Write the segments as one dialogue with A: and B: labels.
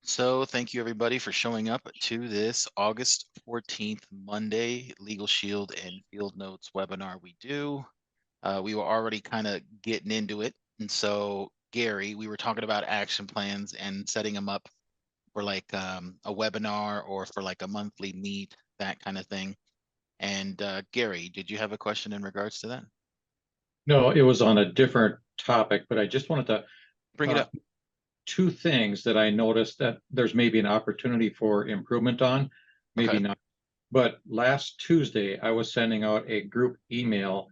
A: So thank you everybody for showing up to this August 14th Monday Legal Shield and Field Notes webinar we do. We were already kind of getting into it. And so Gary, we were talking about action plans and setting them up for like a webinar or for like a monthly meet, that kind of thing. And Gary, did you have a question in regards to that?
B: No, it was on a different topic, but I just wanted to,
A: Bring it
B: uh,
A: up.
B: two things that I noticed that there's maybe an opportunity for improvement on, maybe
A: Okay.
B: not. But last Tuesday, I was sending out a group email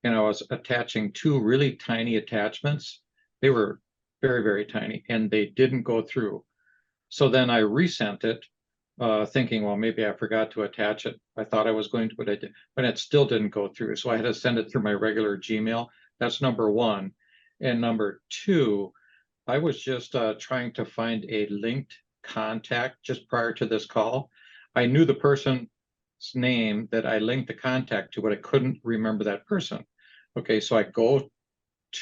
B: and I was attaching two really tiny attachments. They were very, very tiny and they didn't go through. So then I resent it, thinking, well, maybe I forgot to attach it. I thought I was going to, but I did, but it still didn't go through. So I had to send it through my regular Gmail. That's number one. And number two, I was just trying to find a linked contact just prior to this call. I knew the person's name that I linked the contact to, but I couldn't remember that person. Okay, so I go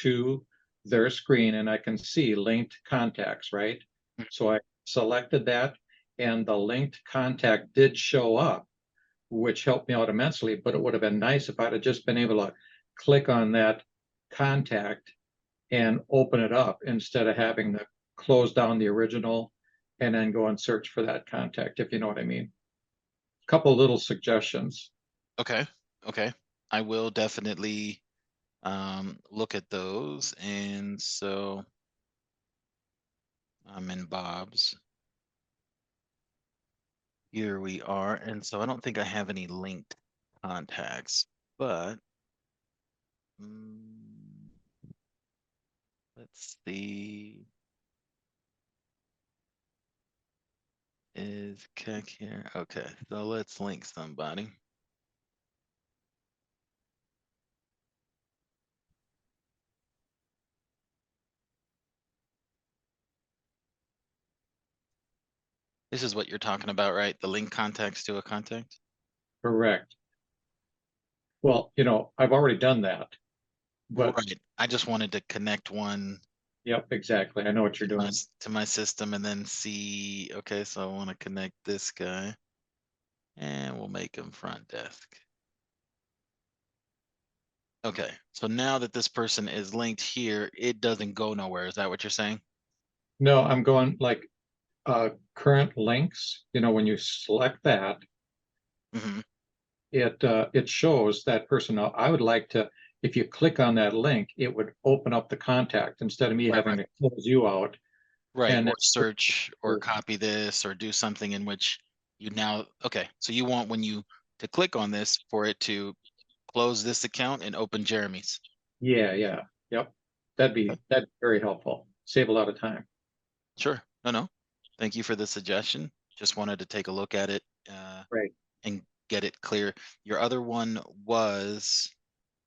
B: to their screen and I can see linked contacts, right?
A: Mm.
B: So I selected that and the linked contact did show up, which helped me out immensely, but it would have been nice if I'd have just been able to click on that contact and open it up instead of having to close down the original and then go and search for that contact, if you know what I mean. A couple little suggestions.
A: Okay. Okay. I will definitely look at those. And so I'm in Bob's. Here we are. And so I don't think I have any linked contacts, but mm, let's see. Is Keck here? Okay, so let's link somebody. This is what you're talking about, right? The link contacts to a contact?
B: Correct. Well, I've already done that, but
A: Right. I just wanted to connect one
B: yep, exactly. I know what you're doing.
A: to my system and then see. Okay, so I want to connect this guy and we'll make him front desk. Okay, so now that this person is linked here, it doesn't go nowhere. Is that what you're saying?
B: No, I'm going like current links. When you select that,
A: Hmm.
B: it shows that person. Now, I would like to, if you click on that link, it would open up the contact instead of me
A: Right,
B: having
A: right.
B: to close you out.
A: Right,
B: And
A: or search or copy this or do something in which you now, okay, so you want when you to click on this for it to close this account and open Jeremy's.
B: yeah, yeah, yep.
A: Okay.
B: That'd be very helpful. Save a lot of time.
A: Sure. No, no. Thank you for the suggestion. Just wanted to take a look at it
B: Right.
A: and get it clear. Your other one was,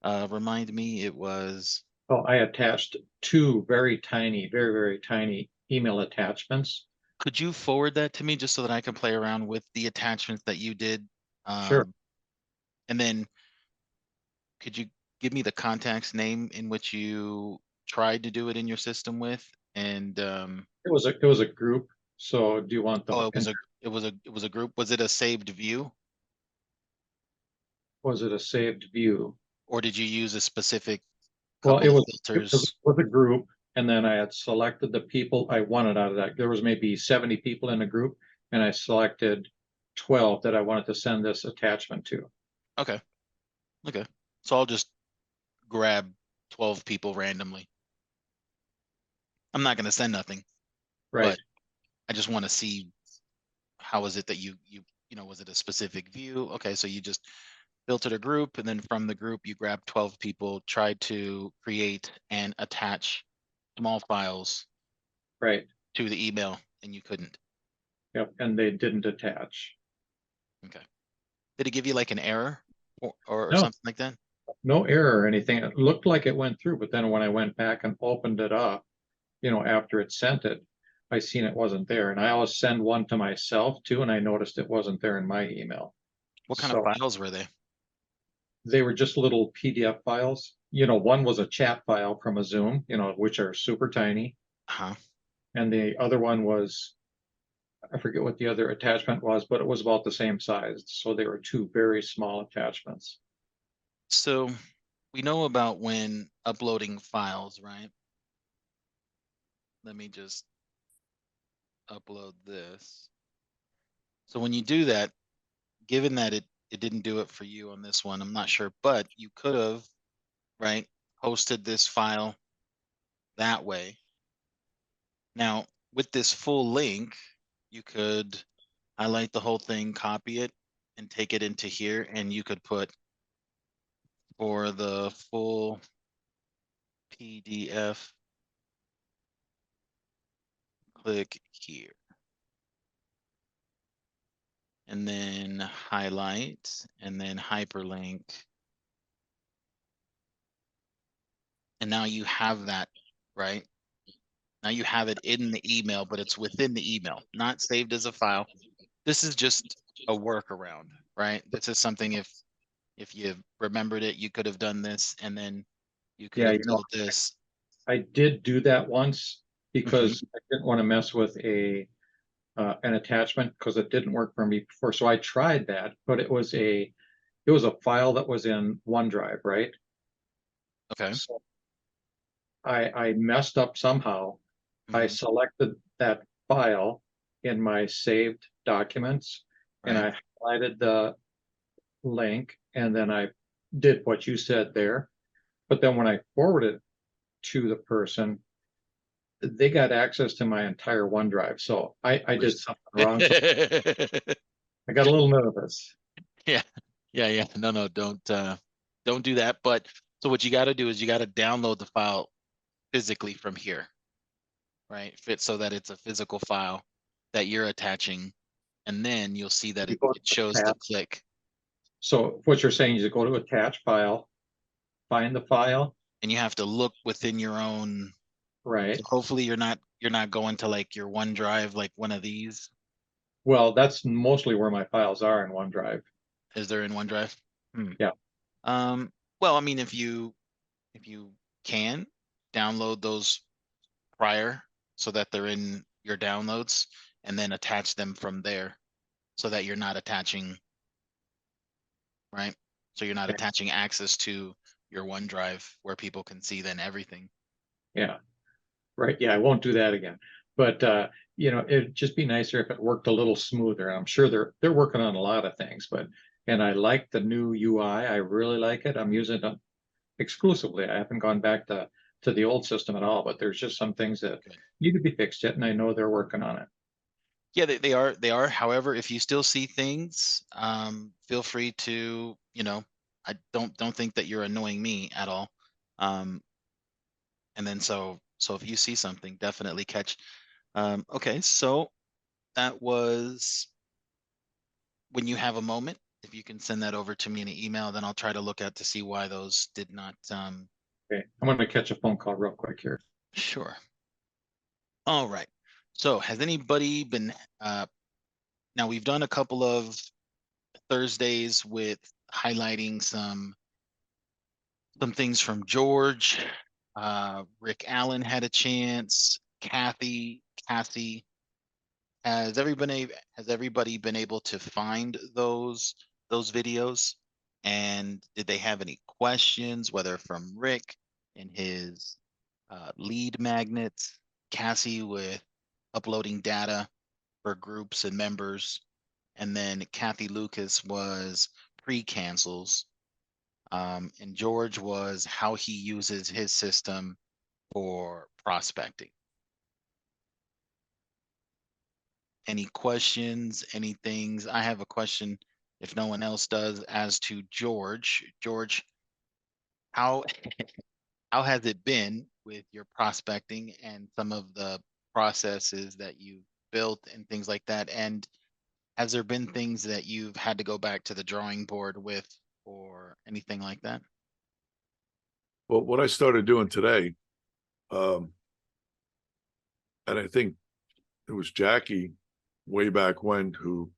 A: remind me, it was,
B: Oh, I attached two very tiny, very, very tiny email attachments.
A: could you forward that to me just so that I can play around with the attachments that you did?
B: Sure.
A: Um, and then could you give me the contact's name in which you tried to do it in your system with? And
B: It was a group. So do you want
A: oh,
B: and
A: it was a group. Was it a saved view,
B: was it a saved view?
A: or did you use a specific
B: Well,
A: couple
B: it
A: of
B: was it was
A: filters?
B: with a group, and then I had selected the people I wanted out of that. There was maybe 70 people in a group, and I selected 12 that I wanted to send this attachment to.
A: Okay, okay. So I'll just grab 12 people randomly. I'm not going to send nothing,
B: Right.
A: but I just want to see how is it that was it a specific view? Okay, so you just filtered a group, and then from the group you grab 12 people, tried to create and attach small files
B: Right.
A: to the email, and you couldn't.
B: Yep. And they didn't attach.
A: Okay. Did it give you like an error or
B: No,
A: something like that?
B: no error or anything. It looked like it went through, but then when I went back and opened it up, after it sent it, I seen it wasn't there. And I always send one to myself too, and I noticed it wasn't there in my email.
A: What kind of
B: So
A: files were they?
B: they were just little PDF files. One was a chat file from a Zoom, which are super tiny.
A: Huh.
B: And the other one was I forget what the other attachment was, but it was about the same size. So they were two very small attachments.
A: So we know about when uploading files, right? Let me just upload this. So when you do that, given that it didn't do it for you on this one, I'm not sure, but you could have, right, hosted this file that way. Now, with this full link, you could highlight the whole thing, copy it, and take it into here, and you could put for the full PDF, click here, and then highlight, and then hyperlink. And now you have that, right? Now you have it in the email, but it's within the email, not saved as a file. This is just a workaround, right? This is something if you remembered it, you could have done this, and then you could
B: Yeah,
A: have told this.
B: I did do that once
A: Mhm.
B: because I didn't want to mess with an attachment because it didn't work for me before. So I tried that, but it was a file that was in OneDrive, right?
A: Okay.
B: So I messed up somehow. I
A: Mhm.
B: selected that file in my saved documents and
A: Right.
B: I highlighted the link and then I did what you said there. But then when I forwarded it to the person, they got access to my entire OneDrive. So I did
A: Wish.
B: something wrong. So I got a little nervous.
A: Yeah. Yeah, yeah. No, no, don't do that. But so what you got to do is you got to download the file physically from here, right? Fit so that it's a physical file that you're attaching, and then you'll see that
B: You
A: it,
B: go to
A: it shows the
B: attach.
A: click,
B: So what you're saying is you go to attach file, find the file,
A: and you have to look within your own. So
B: right?
A: hopefully you're not going to like your OneDrive, like one of these.
B: Well, that's mostly where my files are in OneDrive.
A: Is there in OneDrive? Hmm.
B: Yeah.
A: Um, well, I mean, if you can download those prior so that they're in your downloads, and then attach them from there so that you're not attaching, right? So you're not
B: Okay.
A: attaching access to your OneDrive where people can see then everything.
B: Yeah. Right. Yeah. I won't do that again. But it'd just be nicer if it worked a little smoother. I'm sure they're working on a lot of things, and I like the new UI. I really like it. I'm using it exclusively. I haven't gone back to the old system at all, but there's just some things that
A: Good.
B: need to be fixed yet, and I know they're working on it.
A: Yeah, they are. However, if you still see things, feel free to, I don't think that you're annoying me at all. Um, and then so if you see something, definitely catch. Okay, so that was when you have a moment, if you can send that over to me in an email, then I'll try to look at to see why those did not.
B: Okay. I'm going to catch a phone call real quick here.
A: Sure. All right. So has anybody been now we've done a couple of Thursdays with highlighting some things from George. Rick Allen had a chance. Cassie. Has everybody been able to find those videos? And did they have any questions, whether from Rick and his lead magnets, Cassie with uploading data for groups and members, and then Kathy Lucas was pre-cancels, and George was how he uses his system for prospecting. Any questions, any things? I have a question, if no one else does, as to George. George, how how has it been with your prospecting and some of the processes that you've built and things like that? And has there been things that you've had to go back to the drawing board with or anything like that?
C: Well, what I started doing today, um, and I think it was Jackie way back when who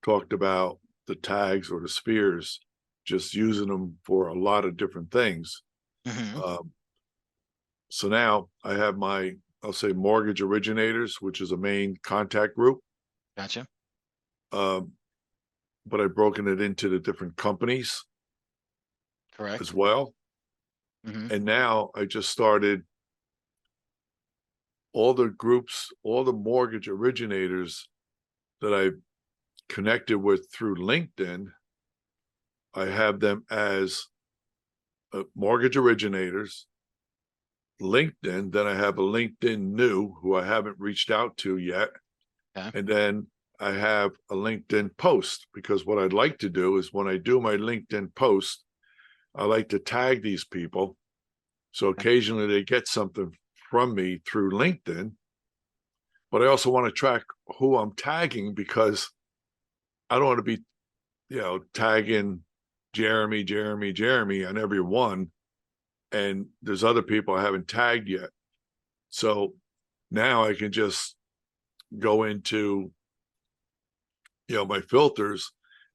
C: talked about the tags or the spheres, just using them for a lot of different things.
A: Hmm.
C: Um, so now I have I'll say mortgage originators, which is a main contact group.
A: Gotcha.
C: But I've broken it into the different companies
A: Correct.
C: as well.
A: Hmm.
C: And now I just started all the groups, all the mortgage originators that I connected with through LinkedIn. I have them as mortgage originators, LinkedIn. Then I have a LinkedIn new who I haven't reached out to yet.
A: Okay.
C: And then I have a LinkedIn post, because what I'd like to do is when I do my LinkedIn post, I like to tag these people. So occasionally they get something from me through LinkedIn, but I also want to track who I'm tagging, because I don't want to be, tagging Jeremy on every one. And there's other people I haven't tagged yet. So now I can just go into, my filters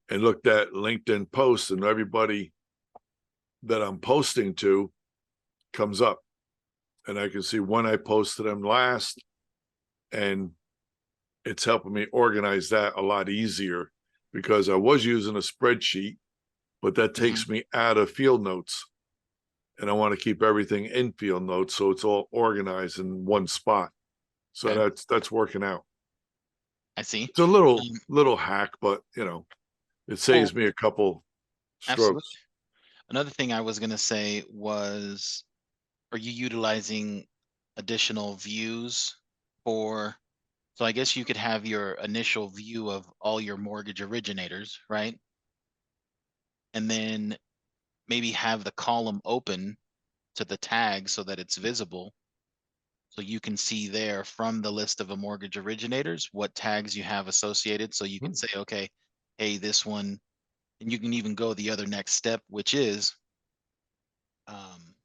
C: and look at LinkedIn posts, and everybody that I'm posting to comes up, and I can see when I posted them last, and it's helping me organize that a lot easier, because I was using a spreadsheet, but that takes me out of field notes, and I want to keep everything in field notes so it's all organized in one spot. So
A: Okay.
C: that's working out.
A: I see.
C: It's a little hack, but it
A: Well,
C: saves me a couple
A: absolutely.
C: strokes.
A: Another thing I was gonna say was, are you utilizing additional views for, so I guess you could have your initial view of all your mortgage originators, right? And then maybe have the column open to the tag so that it's visible. So you can see there from the list of a mortgage originators what tags you have associated. So you can say, okay, hey, this one, and you can even go the other next step, which is um,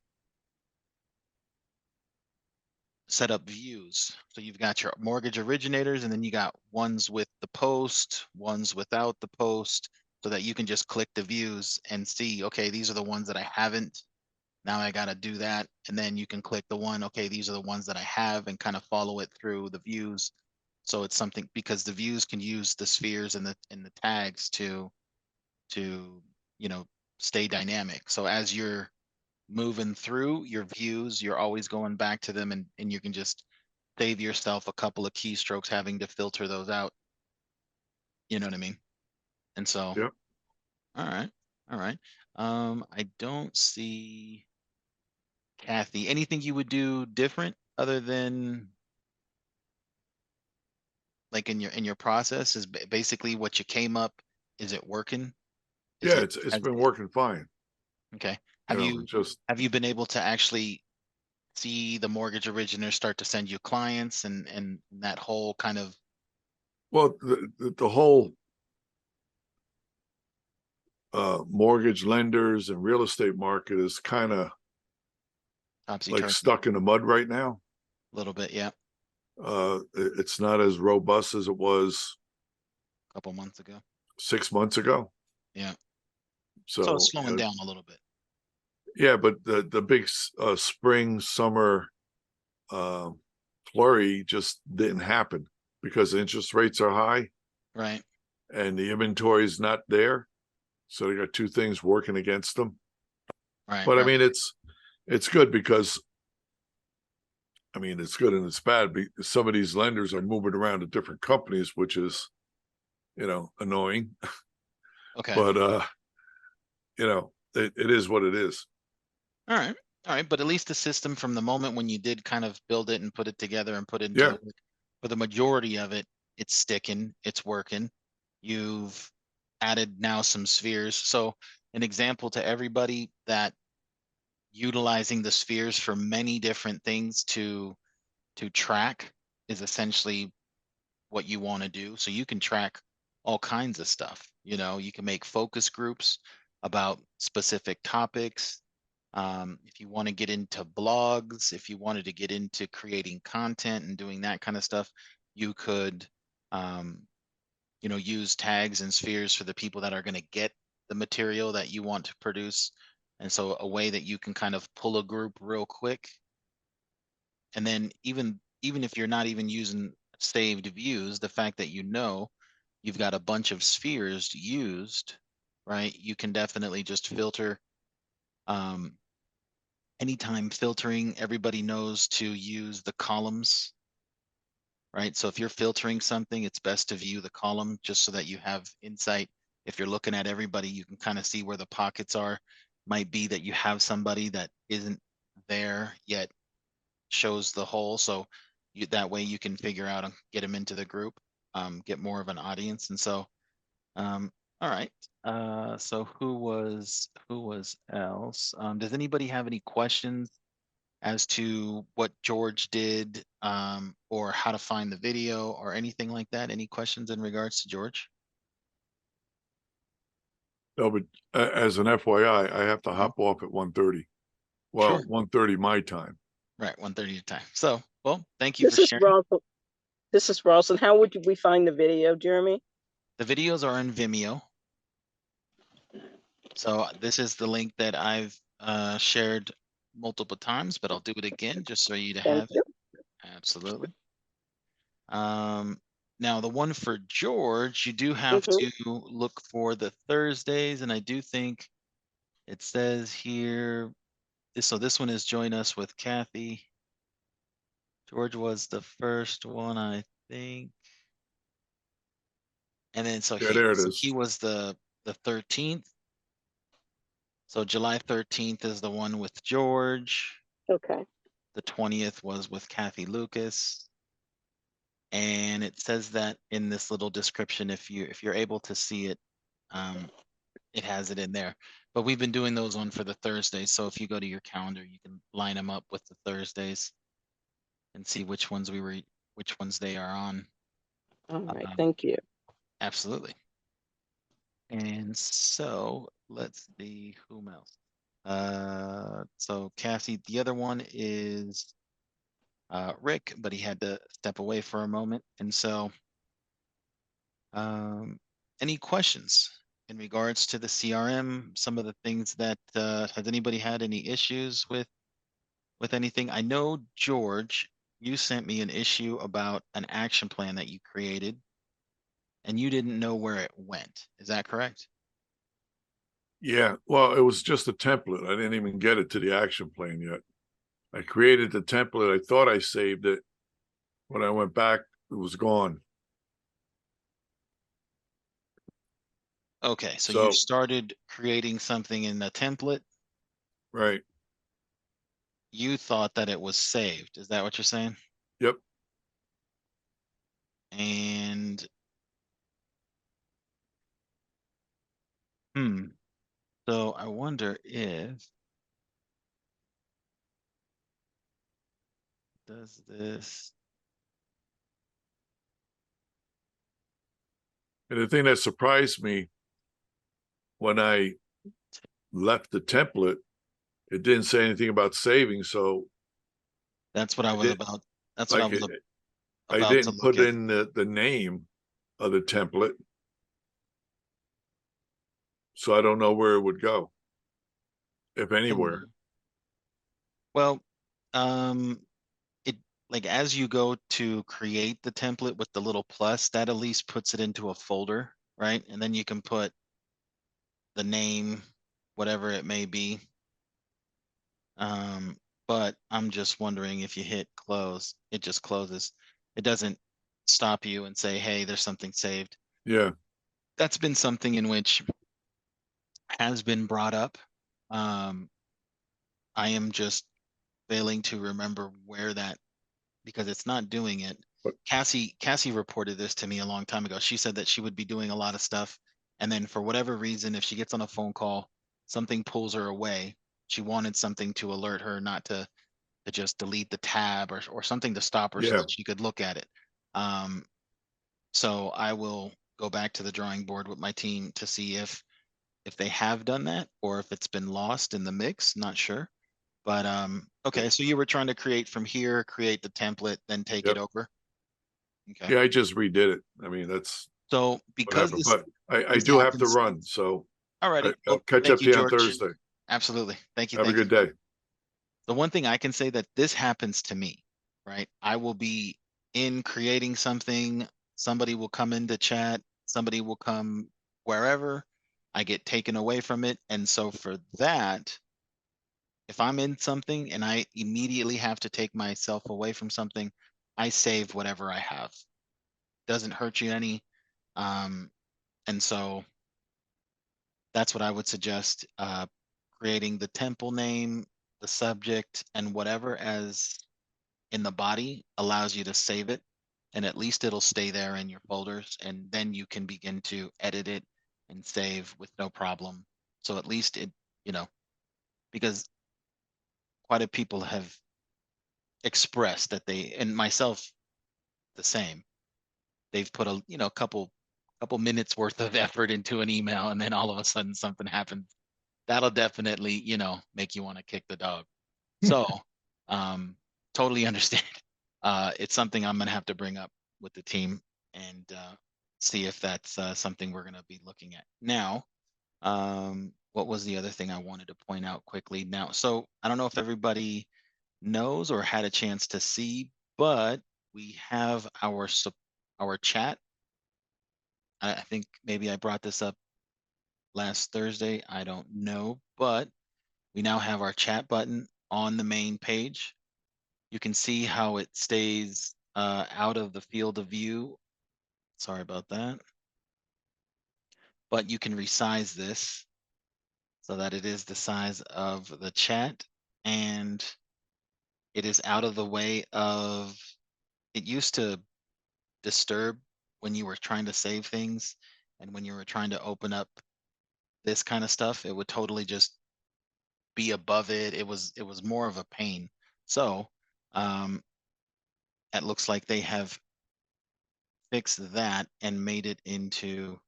A: set up views. So you've got your mortgage originators, and then you got ones with the post, ones without the post, so that you can just click the views and see, okay, these are the ones that I haven't. Now I got to do that. And then you can click the one, okay, these are the ones that I have, and kind of follow it through the views. So it's something, because the views can use the spheres and the tags to, you know, stay dynamic. So as you're moving through your views, you're always going back to them, and you can just save yourself a couple of keystrokes having to filter those out. You know what I mean? And so,
C: Yep.
A: all right, all right. I don't see Kathy. Anything you would do different other than, like, in your process is basically what you came up. Is it working? Is
C: Yeah,
A: it
C: it's
A: has
C: been working fine.
A: okay? Have
C: You know,
A: you
C: just
A: have you been able to actually see the mortgage originators start to send you clients, and that whole kind of
C: well, the whole mortgage lenders and real estate market is kind of
A: topsy
C: like
A: turvy
C: stuck in the mud right now.
A: a little bit? Yeah,
C: It's not as robust as it was
A: a couple months ago.
C: 6 months ago.
A: Yeah, so it's
C: So
A: slowing down a little bit.
C: yeah, but the big spring summer uh, flurry just didn't happen because interest rates are high
A: Right,
C: and the inventory is not there. So they got two things working against them.
A: right,
C: But I
A: right.
C: mean, it's good because it's good and it's bad because some of these lenders are moving around to different companies, which is, annoying.
A: Okay.
C: But it is what it is.
A: All right. All right. But at least the system, from the moment when you did kind of build it and put it together and put it into
C: Yeah.
A: the work, for the majority of it, it's sticking, it's working. You've added now some spheres. So an example to everybody, that utilizing the spheres for many different things to track is essentially what you want to do. So you can track all kinds of stuff. You can make focus groups about specific topics. If you want to get into blogs, if you wanted to get into creating content and doing that kind of stuff, you could, um, use tags and spheres for the people that are going to get the material that you want to produce. And so a way that you can kind of pull a group real quick, and then even if you're not even using a saved views, the fact that you've got a bunch of spheres used, right? You can definitely just filter. Anytime filtering, everybody knows to use the columns, right? So if you're filtering something, it's best to view the column just so that you have insight. If you're looking at everybody, you can kind of see where the pockets are. Might be that you have somebody that isn't there yet shows the whole. So that way you can figure out and get them into the group, get more of an audience. And so, all right. So who was else? Does anybody have any questions as to what George did, or how to find the video or anything like that? Any questions in regards to George?
C: No, but as an FYI, I have to
A: Mhm.
C: hop off at 1:30. Well,
A: Sure.
C: 1:30 my time.
A: Right, 1:30 time. So, well, thank you for
D: This is
A: sharing.
D: Ross. This is Ross. And how would we find the video, Jeremy?
A: The videos are in Vimeo. So this is the link that I've shared multiple times, but I'll do it again just so you to
D: Thank
A: have it.
D: you.
A: Absolutely. Now the one for George, you do have
D: Mhm.
A: to look for the Thursdays, and I do think it says here. So this one is join us with Kathy. George was the first one, I think, and then
C: Yeah, there it
A: he
C: is.
A: was the 13th. So July 13th is the one with George.
D: Okay.
A: The 20th was with Kathy Lucas. And it says that in this little description, if you're able to see it, it has it in there. But we've been doing those on for the Thursdays. So if you go to your calendar, you can line them up with the Thursdays and see which ones they are on.
D: All right.
A: Um,
D: Thank you.
A: absolutely. And so let's see whom else. So Cassie, the other one is Rick, but he had to step away for a moment. And so, any questions in regards to the CRM? Some of the things that has anybody had any issues with anything? I know George, you sent me an issue about an action plan that you created, and you didn't know where it went. Is that correct?
C: Yeah, well, it was just a template. I didn't even get it to the action plan yet. I created the template. I thought I saved it. When I went back, it was gone.
A: Okay, so you
C: So,
A: started creating something in the template.
C: right.
A: You thought that it was saved. Is that what you're saying?
C: Yep.
A: And so I wonder if does this.
C: And the thing that surprised me when I left the template, it didn't say anything about saving. So
A: That's what I
C: I
A: was
C: did
A: about. That's what I
C: like
A: was
C: it. I
A: about to
C: didn't
A: look
C: put
A: at.
C: in the name of the template. So I don't know where it would go, if anywhere.
A: Well, it like as you go to create the template with the little plus, that at least puts it into a folder, right? And then you can put the name, whatever it may be. But I'm just wondering if you hit close, it just closes. It doesn't stop you and say, hey, there's something saved.
C: Yeah.
A: That's been something in which has been brought up. I am just failing to remember where that, because it's not doing it.
C: But
A: Cassie reported this to me a long time ago. She said that she would be doing a lot of stuff, and then for whatever reason, if she gets on a phone call, something pulls her away. She wanted something to alert her not to just delete the tab or something to stop her so
C: yeah,
A: that she could look at it. Um, so I will go back to the drawing board with my team to see if they have done that or if it's been lost in the mix. Not sure. But okay, so you were trying to create from here, create the template, then take it
C: yep.
A: over. Okay.
C: Yeah, I just redid it. I mean, that's
A: So
C: what
A: because
C: happened. But I
A: this
C: do have to
A: happens.
C: run. So
A: Alrighty.
C: I'll
A: Well,
C: catch
A: thank
C: up
A: you,
C: to you on
A: George.
C: Thursday.
A: Absolutely. Thank you.
C: Have a
A: Thank you.
C: good day.
A: The one thing I can say that this happens to me, right? I will be in creating something, somebody will come into chat, somebody will come wherever, I get taken away from it. And so for that, if I'm in something and I immediately have to take myself away from something, I save whatever I have. Doesn't hurt you any. Um, and so that's what I would suggest. Creating the temple name, the subject, and whatever as in the body allows you to save it. And at least it'll stay there in your folders. And then you can begin to edit it and save with no problem. So at least it, you know, because quite a people have expressed that they, and myself the same, they've put a, couple minutes worth of effort into an email, and then all of a sudden something happens. That'll definitely, make you want to kick the dog. So, um, totally understand. It's something I'm gonna have to bring up with the team and see if that's something we're gonna be looking at. Now, what was the other thing I wanted to point out quickly? Now, so I don't know if everybody knows or had a chance to see, but we have our chat. I think maybe I brought this up last Thursday. I don't know, but we now have our chat button on the main page. You can see how it stays out of the field of view. Sorry about that. But you can resize this so that it is the size of the chat, and it is out of the way of, it used to disturb when you were trying to save things, and when you were trying to open up this kind of stuff, it would totally just be above it. It was more of a pain. So um, it looks like they have fixed that and made it into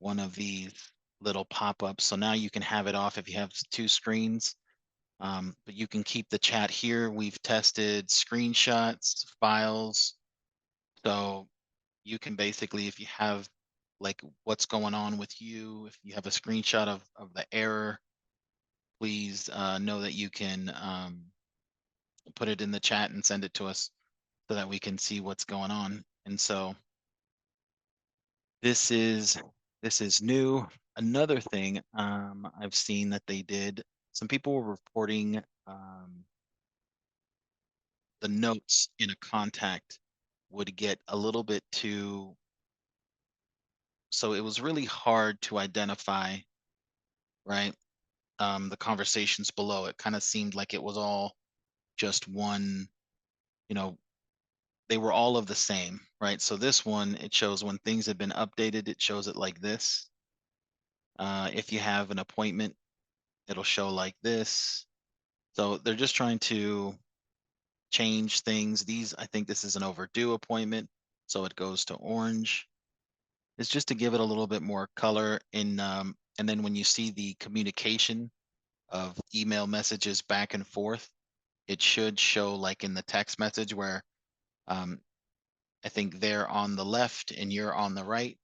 A: one of these little pop-ups. So now you can have it off if you have two screens, but you can keep the chat here. We've tested screenshots, files. So you can basically, if you have like what's going on with you, if you have a screenshot of the error, please know that you can put it in the chat and send it to us so that we can see what's going on. And so this is new. Another thing I've seen that they did, some people were reporting the notes in a contact would get a little bit too, so it was really hard to identify, right? The conversations below, it kind of seemed like it was all just one, you know, they were all of the same, right? So this one, it shows when things have been updated, it shows it like this. If you have an appointment, it'll show like this. So they're just trying to change things. These, I think this is an overdue appointment, so it goes to orange. It's just to give it a little bit more color in, and then when you see the communication of email messages back and forth, it should show like in the text message where um, I think they're on the left and you're on the right,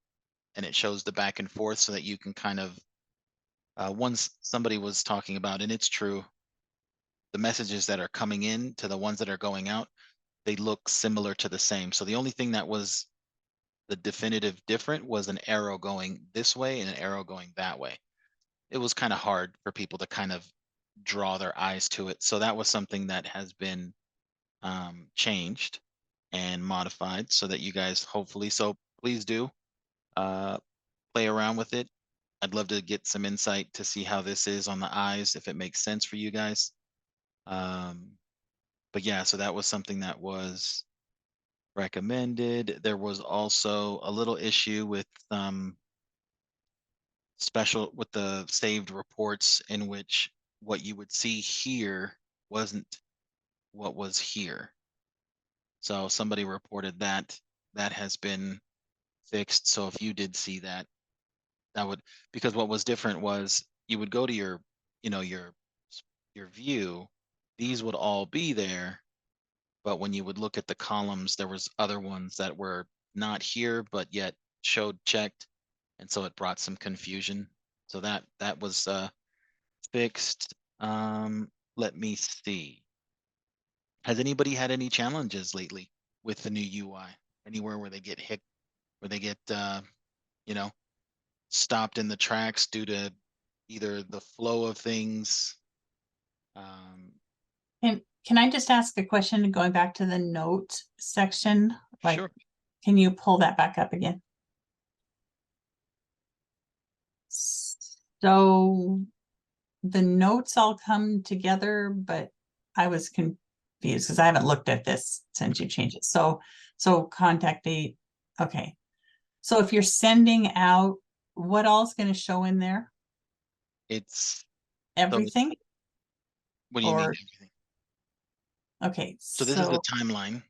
A: and it shows the back and forth so that you can kind of, once somebody was talking about, and it's true, the messages that are coming in to the ones that are going out, they look similar to the same. So the only thing that was the definitive different was an arrow going this way and an arrow going that way. It was kind of hard for people to kind of draw their eyes to it. So that was something that has been changed and modified so that you guys hopefully, so please do uh, play around with it. I'd love to get some insight to see how this is on the eyes, if it makes sense for you guys. But yeah, so that was something that was recommended. There was also a little issue with special with the saved reports in which what you would see here wasn't what was here. So somebody reported that that has been fixed. So if you did see that, that would, because what was different was you would go to your, your view, these would all be there. But when you would look at the columns, there was other ones that were not here, but yet showed checked. And so it brought some confusion. So that was fixed. Let me see. Has anybody had any challenges lately with the new UI. Anywhere where they get hit, where they get, you know, stopped in the tracks due to either the flow of things.
E: Can I just ask a question going back to the notes section? Like,
A: Sure.
E: can you pull that back up again? So the notes all come together, but I was confused because I haven't looked at this since you changed it. So contact date. Okay. So if you're sending out, what all's going to show in there?
A: It's
E: Everything?
A: what do you mean
E: Or
A: everything?
E: okay.
A: So this is the timeline.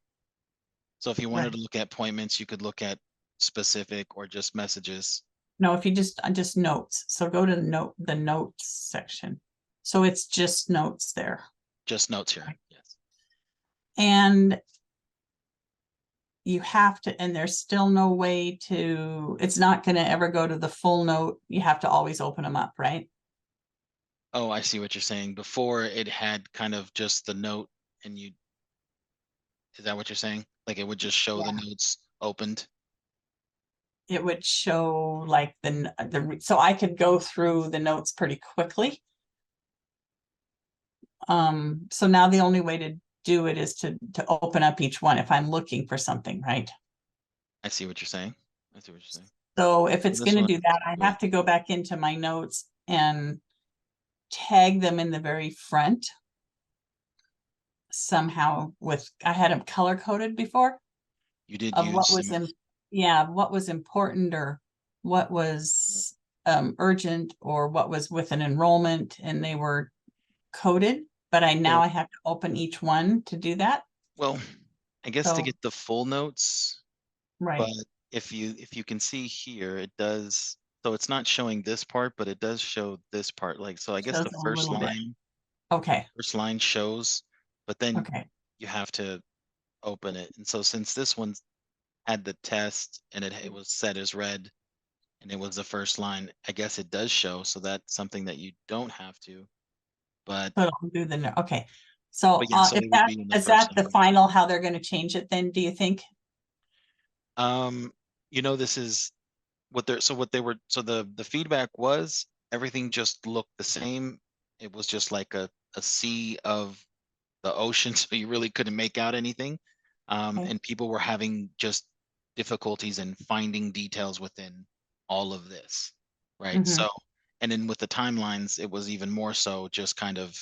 A: So if you wanted
E: Right.
A: to look at appointments, you could look at specific or just messages.
E: No, if you just notes. So go to the notes section. So it's just notes there.
A: Just notes here. Yes.
E: And you have to, and there's still no way to, it's not going to ever go to the full note. You have to always open them up, right?
A: Oh, I see what you're saying. Before it had kind of just the note and you, is that what you're saying? Like it would just show the notes opened?
E: It would show like so I could go through the notes pretty quickly. So now the only way to do it is to open up each one if I'm looking for something, right?
A: I see what you're saying. I see what you're saying.
E: So if it's
A: This
E: going to
A: one-
E: do that, I have to go back into my notes and tag them in the very front somehow with, I had them color coded before
A: You did
E: of what
A: use
E: was
A: some,
E: what was important or what was urgent or what was with an enrollment, and they were coded, but now I have to open each one to do that.
A: well, I guess to
E: So-
A: get the full notes,
E: Right.
A: but if you can see here, it does, so it's not showing this part, but it does show this part. Like, so I guess
E: Shows
A: the
E: a
A: first
E: little bit.
A: line,
E: Okay.
A: first line shows, but then
E: Okay.
A: you have to open it. And so since this one had the test and it was set as red and it was the first line, I guess it does show. So that's something that you don't have to, but
E: So I'll do the, okay. So,
A: But yeah, so
E: if
A: it would
E: that
A: be in the
E: is
A: first
E: that the
A: line.
E: final, how they're going to change it then, do you think?
A: You know, this is what they're, so what they were, so the feedback was everything just looked the same. It was just like a sea of the ocean, so you really couldn't make out anything.
E: Okay.
A: And people were having just difficulties in finding details within all of this, right?
E: Mhm.
A: So, and then with the timelines, it was even more so just kind of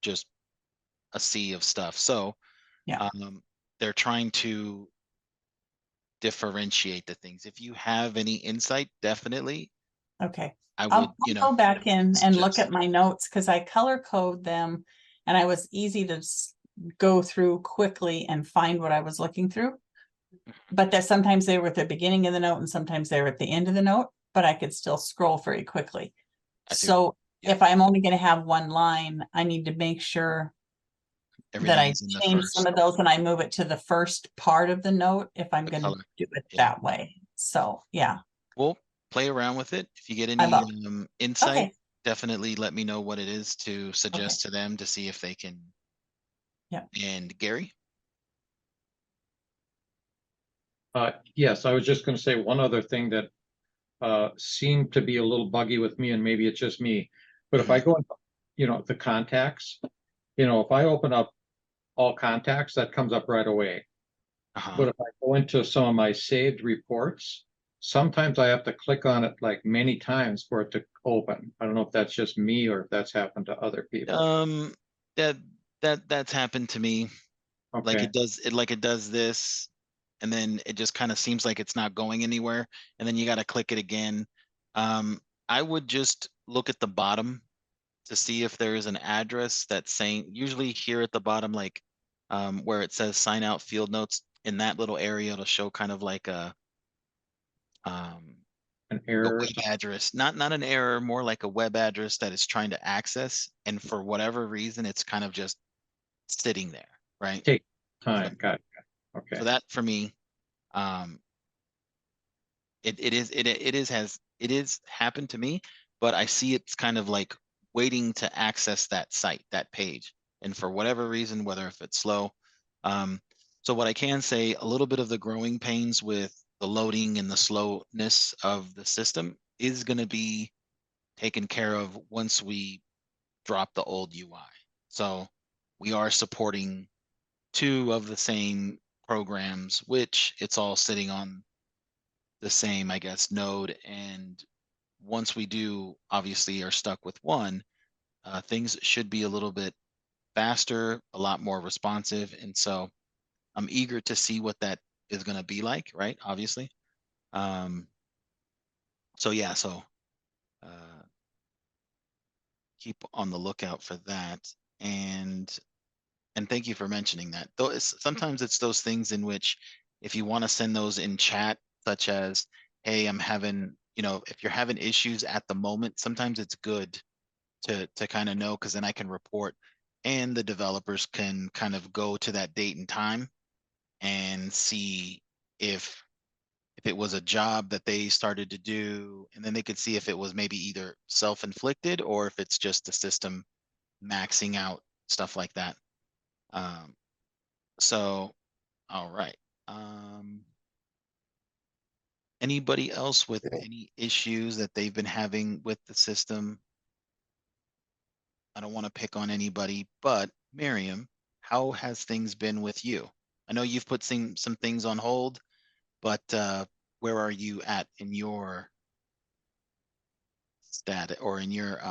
A: just a sea of stuff. So,
E: Yeah.
A: they're trying to differentiate the things. If you have any insight, definitely,
E: Okay.
A: I would,
E: I'll go back in and look
A: suggest.
E: at my notes because I color code them and I was easy to go through quickly and find what I was looking through. But that sometimes they were at the beginning of the note and sometimes they were at the end of the note, but I could still scroll very quickly.
A: I see.
E: So
A: Yeah.
E: if I'm only going to have one line, I need to make sure that
A: Everything
E: I
A: is in the
E: change
A: first.
E: some of those and I move it to the first part of the note if I'm
A: The
E: going to
A: color.
E: do it
A: Yeah.
E: that way. So yeah,
A: We'll play around with it. If you get
E: I
A: any
E: will.
A: insight,
E: Okay.
A: definitely let me know what it is to suggest to them to see if they can.
E: Yeah.
A: And Gary?
B: Yes, I was just gonna say one other thing that seemed to be a little buggy with me, and maybe it's just me. But if I go, the contacts, if I open up all contacts, that comes up right away.
A: Uh-huh.
B: But if I go into some of my saved reports, sometimes I have to click on it like many times for it to open. I don't know if that's just me or if that's happened to other people.
A: That's happened to me. Like
B: Okay,
A: it does this, and then it just kind of seems like it's not going anywhere, and then you got to click it again. I would just look at the bottom to see if there is an address that's saying, usually here at the bottom, like where it says sign out field notes, in that little area, it'll show kind of like a
B: an error or
A: web
B: something.
A: address, not an error, more like a web address that is trying to access, and for whatever reason, it's kind of just sitting there, right?
B: Take time, got it. Okay.
A: So that for me, it is happened to me, but I see it's kind of like waiting to access that site, that page, and for whatever reason, whether if it's slow, So what I can say, a little bit of the growing pains with the loading and the slowness of the system is going to be taken care of once we drop the old UI. So we are supporting two of the same programs, which it's all sitting on the same, I guess, node. And once we do, obviously, are stuck with one, things should be a little bit faster, a lot more responsive. And so I'm eager to see what that is going to be like, right? Obviously. Um, so yeah, so uh, keep on the lookout for that. And thank you for mentioning that. Though sometimes it's those things in which if you want to send those in chat, such as, hey, I'm having, if you're having issues at the moment, sometimes it's good to kind of know, because then I can report and the developers can kind of go to that date and time and see if it was a job that they started to do, and then they could see if it was maybe either self-inflicted or if it's just the system maxing out, stuff like that. Um, so, all right. Anybody else with any issues that they've been having with the system? I don't want to pick on anybody, but Miriam, how has things been with you? I know you've put some things on hold, but where are you at in your status or in your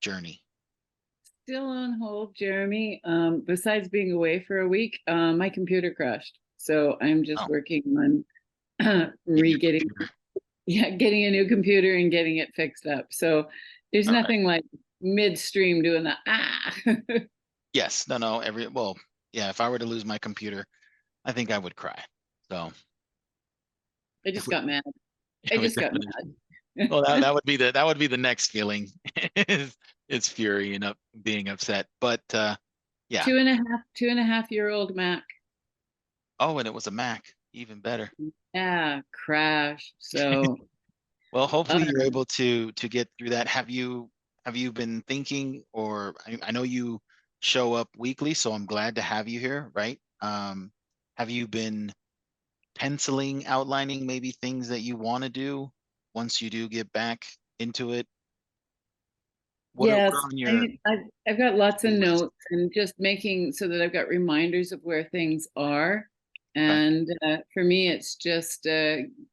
A: journey?
F: Still on hold, Jeremy. Besides being away for a week, my computer crashed. So I'm just
A: Oh,
F: working on
A: getting your
F: getting
A: computer.
F: a new computer and getting it fixed up. So there's
A: All right.
F: nothing like midstream doing the
A: Yes. No. Well, yeah. If I were to lose my computer, I think I would cry. So
F: I
A: it
F: just
A: would,
F: got mad. I
A: it would
F: just got
A: definitely.
F: mad.
A: Well, that would be the next feeling. It's fury and being upset. But yeah.
F: 2.5 year old Mac.
A: Oh, and it was a Mac. Even better.
F: Yeah, crash. So
A: Well,
F: uh,
A: hopefully you're able to get through that. Have you been thinking, or I know you show up weekly, so I'm glad to have you here, right? Have you been penciling, outlining maybe things that you want to do once you do get back into it? What
F: yes,
A: are on your
F: I've got lots of
A: list?
F: notes and just making so that I've got reminders of where things are.
A: Okay.
F: And for me, it's just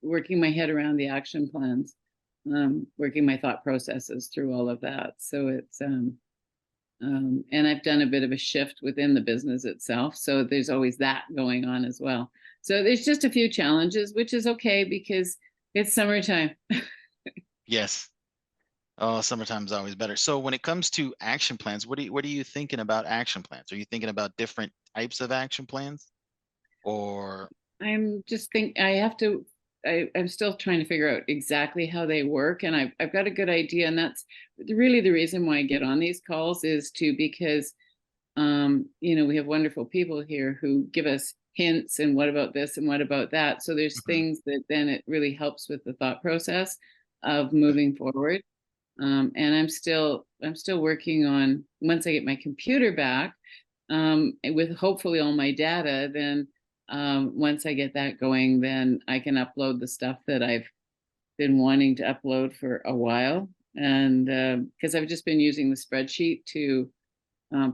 F: working my head around the action plans, working my thought processes through all of that. So and I've done a bit of a shift within the business itself. So there's always that going on as well. So there's just a few challenges, which is okay because it's summertime.
A: Yes. Oh, summertime's always better. So when it comes to action plans, what are you thinking about action plans? Are you thinking about different types of action plans? Or
F: I'm just I have to I'm still trying to figure out exactly how they work, and I've got a good idea, and that's really the reason why I get on these calls is because we have wonderful people here who give us hints and what about this and what about that. So there's
A: Mhm.
F: things that then it really helps with the thought process of moving forward. And I'm still working on once I get my computer back, with hopefully all my data, then once I get that going, then I can upload the stuff that I've been wanting to upload for a while. And because I've just been using the spreadsheet to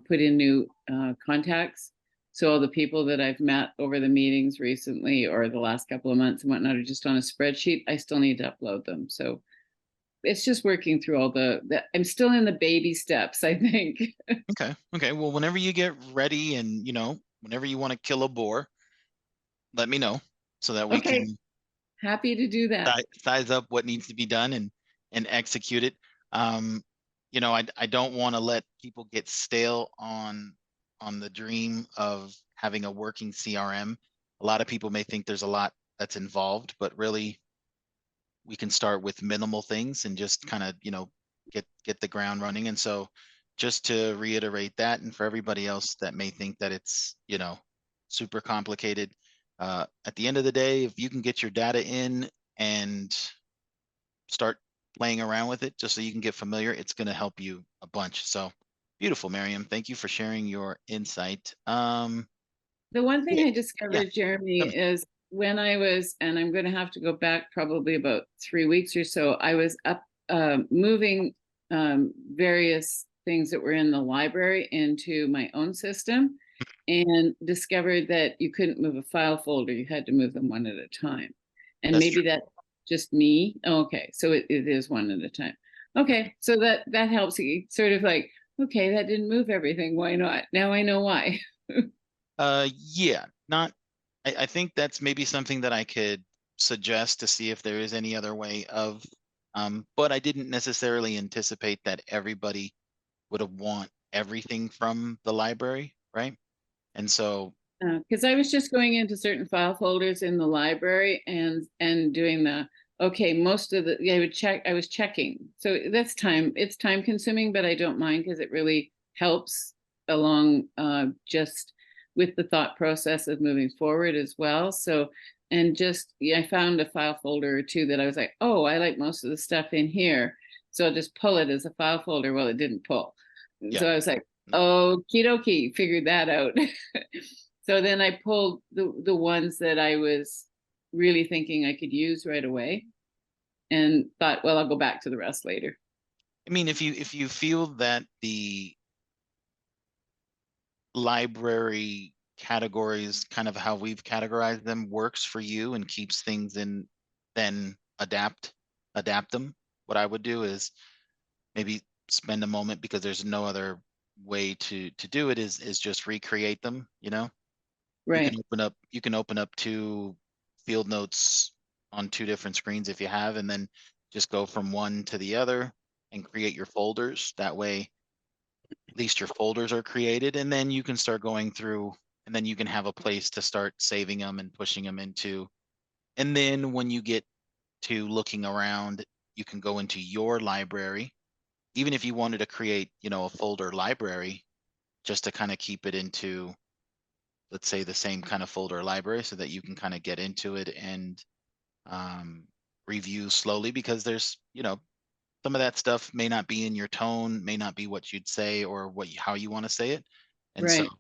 F: put in new contacts. So all the people that I've met over the meetings recently or the last couple of months and whatnot are just on a spreadsheet. I still need to upload them. So it's just working through all I'm still in the baby steps, I think.
A: Okay. Okay. Well, whenever you get ready and, whenever you want to kill a boar, let me know so that we
F: Okay,
A: can
F: happy to do that.
A: size up what needs to be done and execute it. Um, I don't want to let people get stale on the dream of having a working CRM. A lot of people may think there's a lot that's involved, but really we can start with minimal things and just kind of, get the ground running. And so just to reiterate that, and for everybody else that may think that it's, super complicated, at the end of the day, if you can get your data in and start playing around with it just so you can get familiar, it's going to help you a bunch. So beautiful, Miriam. Thank you for sharing your insight.
F: The one thing
A: Yeah,
F: I discovered, Jeremy,
A: Tell me.
F: is when I was, and I'm going to have to go back probably about 3 weeks or so, I was up moving various things that were in the library into my own system and discovered that you couldn't move a file folder. You had to move them one at a time. And
A: That's
F: maybe
A: true.
F: that's just me. Oh, okay. So it is one at a time. Okay. So that helps. You sort of like, okay, that didn't move everything. Why not? Now I know why.
A: Yeah, not, I think that's maybe something that I could suggest to see if there is any other way of, but I didn't necessarily anticipate that everybody would have want everything from the library, right? And so,
F: Because I was just going into certain file folders in the library and doing the okay, most of the I was checking. So that's time, it's time consuming, but I don't mind because it really helps along just with the thought process of moving forward as well. So and just yeah, I found a file folder or two that I was like, oh, I like most of the stuff in here. So I'll just pull it as a file folder. Well, it didn't pull.
A: yeah,
F: So I was like, okie dokie, figured that out. So then I pulled the ones that I was really thinking I could use right away and thought, well, I'll go back to the rest later.
A: I mean, if you feel that the library categories, kind of how we've categorized them, works for you and keeps things in, then adapt them. What I would do is maybe spend a moment, because there's no other way to do it, is just recreate them, you know.
F: Right.
A: You can open up two field notes on two different screens if you have, and then just go from one to the other and create your folders. That way at least your folders are created, and then you can start going through, and then you can have a place to start saving them and pushing them into. And then when you get to looking around, you can go into your library, even if you wanted to create, you know, a folder library, just to kind of keep it into, let's say, the same kind of folder library, so that you can kind of get into it and um, review slowly, because there's, you know, some of that stuff may not be in your tone, may not be what you'd say or how you want to say it. And so
F: Right.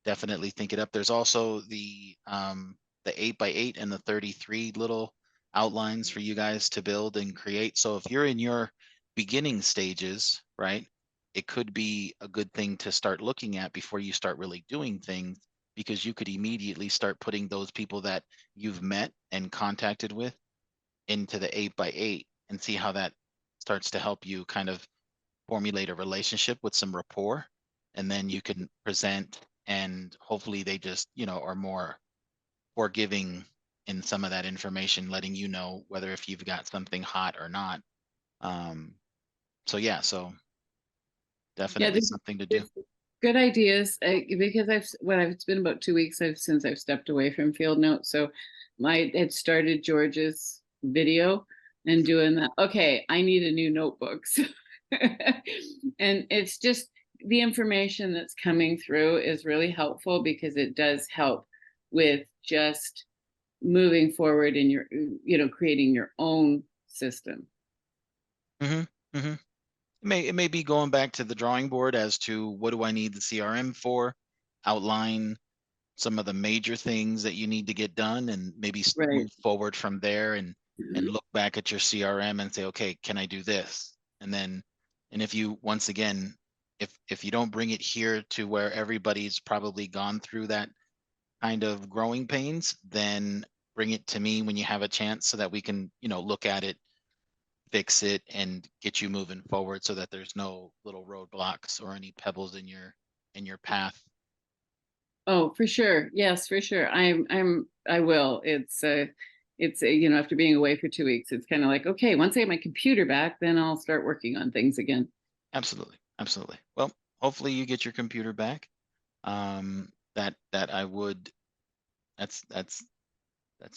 A: definitely think it up. There's also the 8x8 and the 33 little outlines for you guys to build and create. So if you're in your beginning stages, right, it could be a good thing to start looking at before you start really doing things, because you could immediately start putting those people that you've met and contacted with into the 8x8 and see how that starts to help you kind of formulate a relationship with some rapport. And then you can present, and hopefully they just, you know, are more forgiving in some of that information, letting you know whether if you've got something hot or not. Um, so yeah, so
F: Yeah,
A: definitely something to do.
F: there's good ideas because it's been about 2 weeks since I've stepped away from field notes. So I had started George's video and doing that. Okay, I need a new notebook. So and it's just the information that's coming through is really helpful because it does help with just moving forward in your, creating your own system.
A: Hmm. Hmm. It may be going back to the drawing board as to what do I need the CRM for, outline some of the major things that you need to get done, and maybe
F: Right.
A: move forward from there, and look back at your CRM and say, okay, can I do this? And then, and if you, once again, if you don't bring it here to where everybody's probably gone through that kind of growing pains, then bring it to me when you have a chance, so that we can, you know, look at it, fix it, and get you moving forward, so that there's no little roadblocks or any pebbles in your path.
F: Oh, for sure. Yes, for sure. I will. After being away for 2 weeks, it's kind of like, okay, once I get my computer back, then I'll start working on things again.
A: Absolutely, absolutely. Well, hopefully you get your computer back. That I would. That's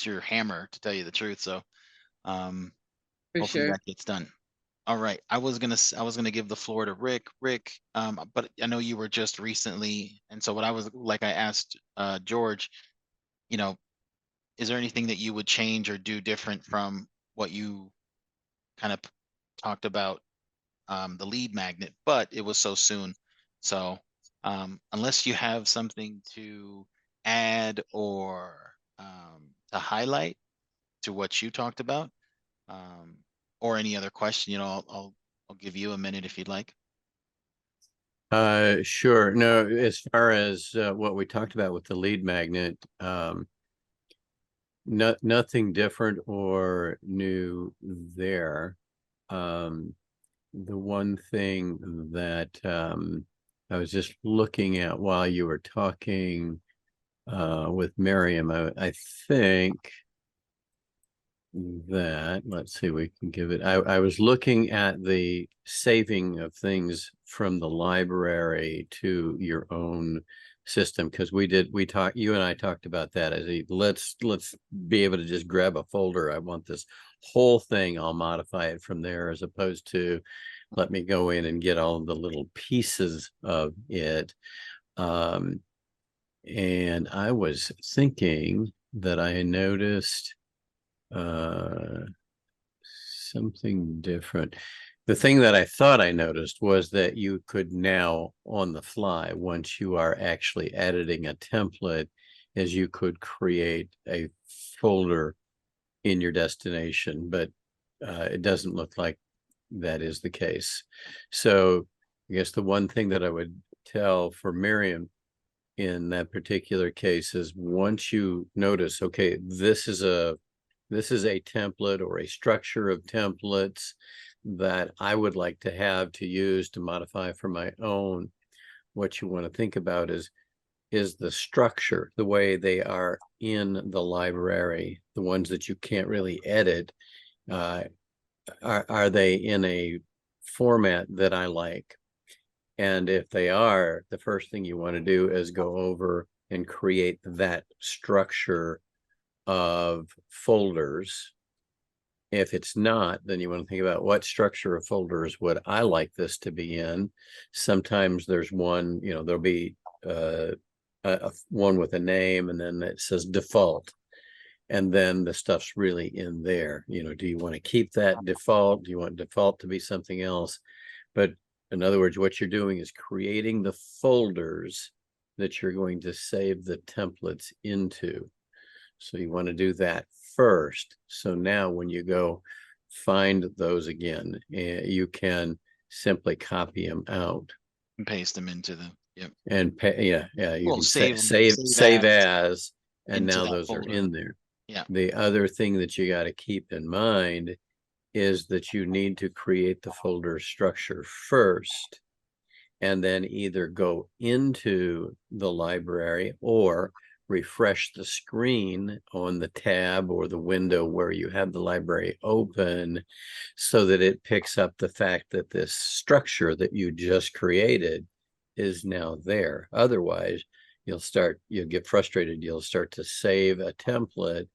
A: your hammer, to tell you the truth. So, um,
F: For
A: hopefully
F: sure.
A: that gets done. All right. I was gonna give the floor to Rick. Rick, but I know you were just recently, and so what I was like, I asked George, you know, is there anything that you would change or do different from what you kind of talked about, the lead magnet, but it was so soon. So unless you have something to add or to highlight to what you talked about, or any other question, I'll give you a minute if you'd like.
G: Sure. No, as far as what we talked about with the lead magnet, nothing different or new there. The one thing that I was just looking at while you were talking with Miriam, I think that, let's see, we can give it, I was looking at the saving of things from the library to your own system, because you and I talked about that as let's be able to just grab a folder. I want this whole thing, I'll modify it from there, as opposed to let me go in and get all the little pieces of it. And I was thinking that I noticed something different. The thing that I thought I noticed was that you could now, on the fly, once you are actually editing a template, is you could create a folder in your destination, but it doesn't look like that is the case. So I guess the one thing that I would tell for Miriam in that particular case is, once you notice, okay, this is a template or a structure of templates that I would like to have to use to modify for my own, what you want to think about is the structure, the way they are in the library, the ones that you can't really edit, are they in a format that I like? And if they are, the first thing you want to do is go over and create that structure of folders. If it's not, then you want to think about what structure of folders would I like this to be in. Sometimes there's one, there'll be one with a name, and then it says default, and then the stuff's really in there. Do you want to keep that default? Do you want default to be something else? But in other words, what you're doing is creating the folders that you're going to save the templates into. So you want to do that first. So now when you go find those again, you can simply copy them out
A: And paste them into the, yep.
G: and you
A: Well,
G: can
A: save
G: save as, and
A: into
G: now
A: that
G: those are
A: folder.
G: in there.
A: Yeah.
G: The other thing that you got to keep in mind is that you need to create the folder structure first, and then either go into the library or refresh the screen on the tab or the window where you have the library open, so that it picks up the fact that this structure that you just created is now there. Otherwise, you'll get frustrated. You'll start to save a template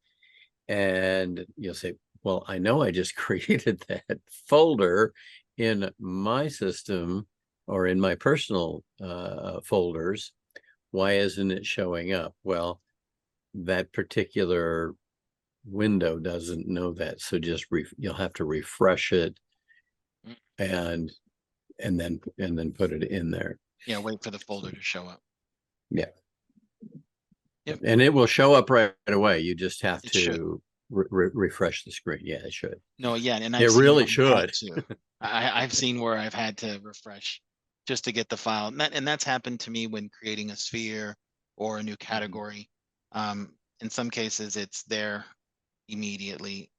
G: and you'll say, well, I know I just created that folder in my system or in my personal folders. Why isn't it showing up? Well, that particular window doesn't know that. So just you'll have to refresh it and then put it in there.
A: Yeah, wait for the folder to show up.
G: Yeah.
A: Yep.
G: And it will show up right away. You just have
A: It
G: to refresh the screen. Yeah, it should.
A: No, yeah, and
G: It really should.
A: I've seen where I've had to refresh just to get the file, and that's happened to me when creating a sphere or a new category. In some cases, it's there immediately,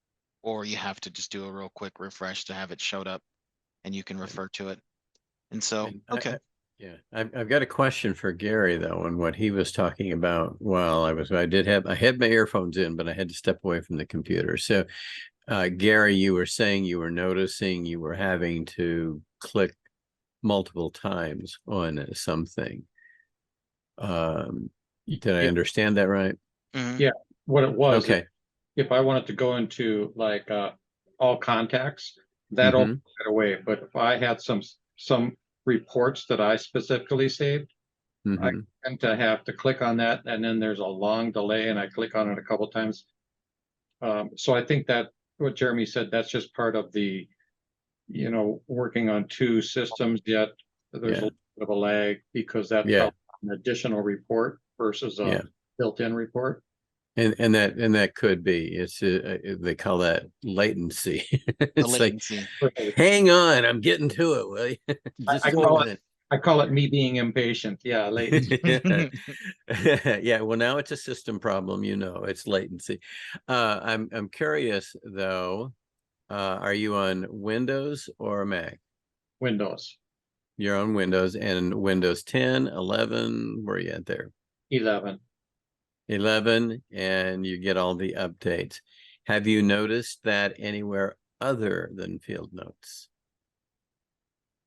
A: or you have to just do a real quick refresh to have it showed up, and you can refer to it. And so, okay.
G: Yeah, I've got a question for Gary though, and what he was talking about while I had my earphones in, but I had to step away from the computer. So Gary, you were saying you were noticing you were having to click multiple times on something. Did I understand that right?
A: Mhm.
B: Yeah, what it was,
G: Okay.
B: if I wanted to go into like all contacts, that opens it away. But if I had some reports that I specifically saved, I tend to have to click on that, and then there's a long delay, and I click on it a couple times. So I think that what Jeremy said, that's just part of the, working on two systems, yet there's a little bit of a lag because that's probably an additional report versus a built-in report.
G: And that could be, it's they call that latency.
A: The
G: It's like,
A: latency.
G: hang on, I'm getting to it, will you? Just
B: I
G: a
B: call
G: minute.
B: I call it me being impatient. Yeah, latency.
G: Yeah, well, now it's a system problem, it's latency. I'm curious though, are you on Windows or Mac?
B: Windows
G: You're on Windows, and Windows 10, 11, where are you at there?
B: 11.
G: 11, and you get all the updates. Have you noticed that anywhere other than Field Notes?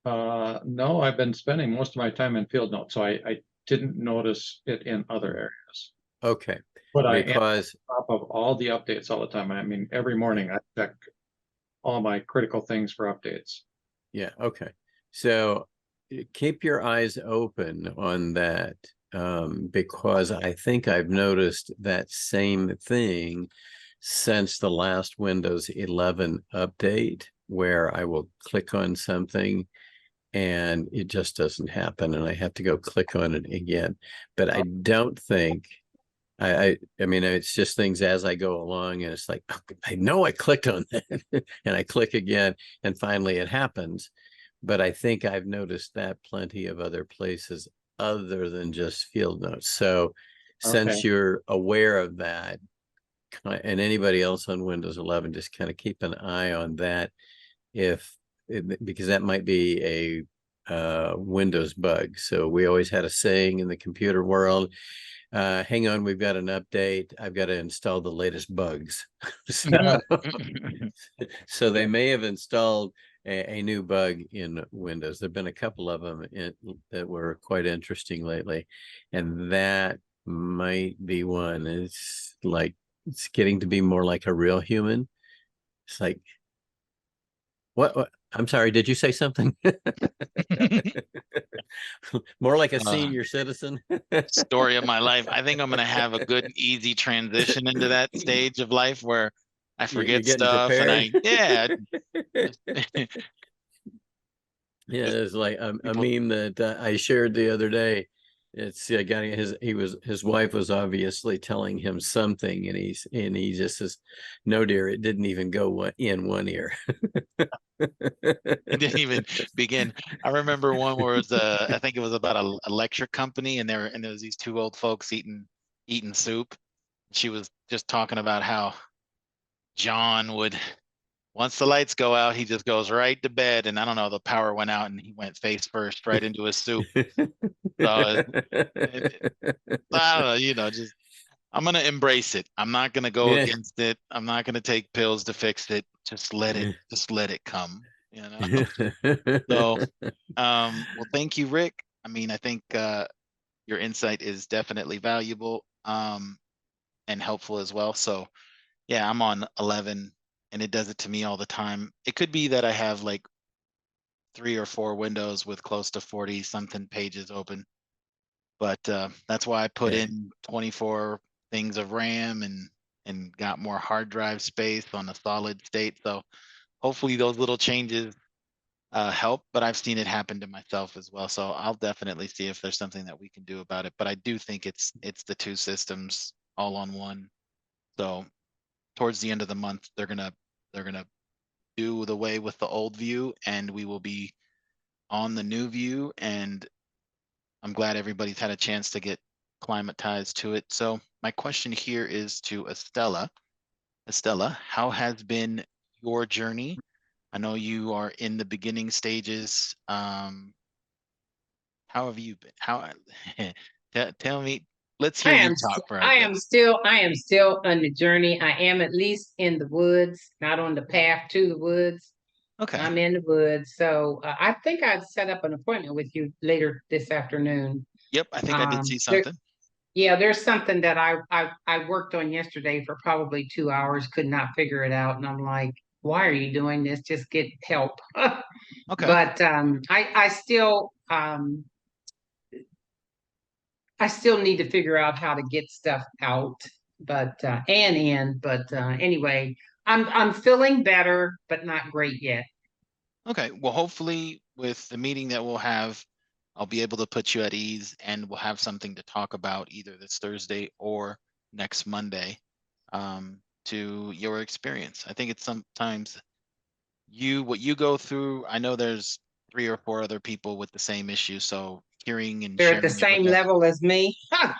B: No, I've been spending most of my time in field notes, so I didn't notice it in other areas.
G: Okay,
B: But I am on
G: because
B: top of all the updates all the time. I mean, every morning I check all my critical things for updates.
G: yeah, okay. So keep your eyes open on that, because I think I've noticed that same thing since the last Windows 11 update, where I will click on something and it just doesn't happen, and I have to go click on it again. But I don't think I mean, it's just things as I go along, and it's like, oh, I know I clicked on that, and I click again, and finally it happens. But I think I've noticed that plenty of other places other than just Field Notes. So since
B: Okay.
G: you're aware of that, and anybody else on Windows 11, just kind of keep an eye on that, because that might be a Windows bug. So we always had a saying in the computer world, hang on, we've got an update. I've got to install the latest bugs. So they may have installed a new bug in Windows. There've been a couple of them that were quite interesting lately, and that might be one. It's like, it's getting to be more like a real human. It's like, what? I'm sorry, did you say something? More like a senior citizen.
A: Story of my life. I think I'm gonna have a good, easy transition into that stage of life where I
G: You're
A: forget
G: getting
A: stuff and
G: prepared. Yeah,
A: just
G: there's like a
A: people.
G: meme that I shared the other day. It's a guy, his wife was obviously telling him something, and he just says, "No, dear, it didn't even go in one ear."
A: It didn't even begin. I remember one where it was I think it was about a electric company, and there was these two old folks eating soup. She was just talking about how John would, once the lights go out, he just goes right to bed, and I don't know, the power went out and he went face first right into his soup. So I don't know, just I'm gonna embrace it. I'm not gonna go
G: Yeah.
A: against it. I'm not gonna take pills to fix it. Just let it come. So, well, thank you, Rick. I mean, I think your insight is definitely valuable, and helpful as well. So, yeah, I'm on 11, and it does it to me all the time. It could be that I have like 3 or 4 windows with close to 40 something pages open, but that's why I put
G: Yeah.
A: in 24 things of RAM and got more hard drive space on a solid state. So hopefully those little changes help, but I've seen it happen to myself as well. So I'll definitely see if there's something that we can do about it. But I do think it's the two systems all on one. So towards the end of the month, they're gonna do the way with the old view, and we will be on the new view. And I'm glad everybody's had a chance to get climatized to it. So my question here is to Estella. Estella, how has been your journey? I know you are in the beginning stages. How have you been? How tell me, let's hear you talk for a
H: I
A: bit.
H: am still on the journey. I am at least in the woods, not on the path to the woods.
A: Okay.
H: I'm in the woods. So I think I'd set up an appointment with you later this afternoon.
A: Yep, I think I did see
H: There,
A: something.
H: yeah, there's something that I worked on yesterday for probably 2 hours, could not figure it out. And I'm like, why are you doing this? Just get help.
A: Okay.
H: But I still need to figure out how to get stuff out, but and in. But anyway, I'm feeling better, but not great yet.
A: Okay. Well, hopefully with the meeting that we'll have, I'll be able to put you at ease, and we'll have something to talk about either this Thursday or next Monday, to your experience. I think it's sometimes what you go through. I know there's 3 or 4 other people with the same issue, so hearing and
H: They're at the
A: sharing it with
H: same
A: us.
H: level as me.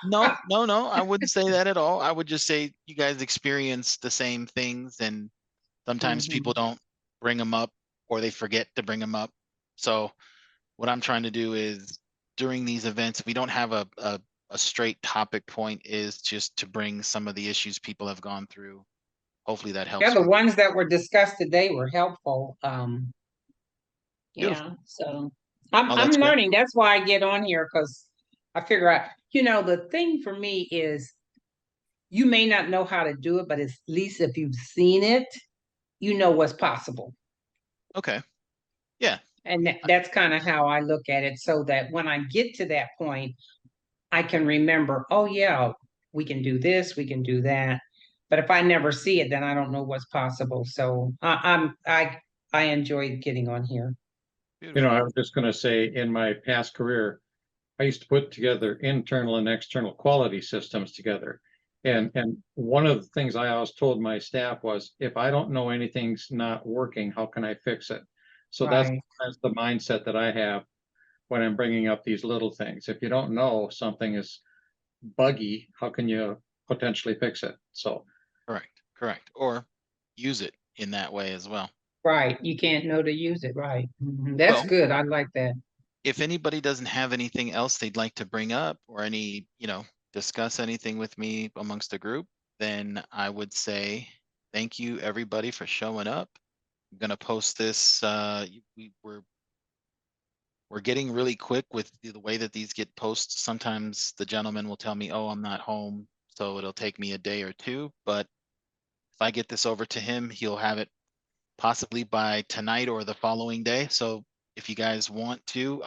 A: No, no, no, I wouldn't say that at all. I would just say you guys experience the same things, and sometimes people
H: Mhm.
A: don't bring them up, or they forget to bring them up. So what I'm trying to do is, during these events, we don't have a straight topic point, is just to bring some of the issues people have gone through. Hopefully that
H: Yeah,
A: helps
H: the
A: with.
H: ones that were discussed today were helpful.
A: Beautiful.
H: Yeah, so I'm
A: Oh,
H: I'm
A: that's good.
H: learning. That's why I get on here, because I figure out, the thing for me is you may not know how to do it, but at least if you've seen it, you know what's possible.
A: Okay. Yeah.
H: And that's kind of how I look at it, so that when I get to that point, I can remember, oh yeah, we can do this, we can do that. But if I never see it, then I don't know what's possible. So I enjoy getting on here.
A: Beautiful.
B: I was just gonna say, in my past career, I used to put together internal and external quality systems together. And one of the things I always told my staff was, if I don't know anything's not working, how can I fix it? So that's
H: Right.
B: the mindset that I have when I'm bringing up these little things. If you don't know something is buggy, how can you potentially fix it? So,
A: Correct. Correct. Or use it in that way as well.
H: Right. You can't know to use it. Right. Mhm. That's
A: Well,
H: good. I like that.
A: if anybody doesn't have anything else they'd like to bring up, or discuss anything with me amongst the group, then I would say thank you everybody for showing up. I'm gonna post this. We're getting really quick with the way that these get posted. Sometimes the gentleman will tell me, "Oh, I'm not home," so it'll take me a day or two. But if I get this over to him, he'll have it possibly by tonight or the following day. So if you guys want to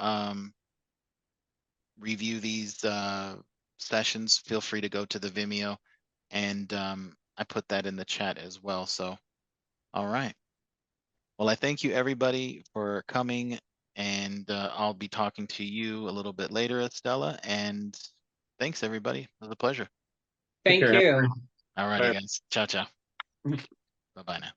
A: review these sessions, feel free to go to the Vimeo, and I put that in the chat as well. So, all right. Well, I thank you everybody for coming, and I'll be talking to you a little bit later, Estella. And thanks everybody. It was a pleasure.
B: take
H: Thank
B: care.
H: you.
A: All righty,
B: Bye.
A: guys. Ciao, ciao. Bye bye now.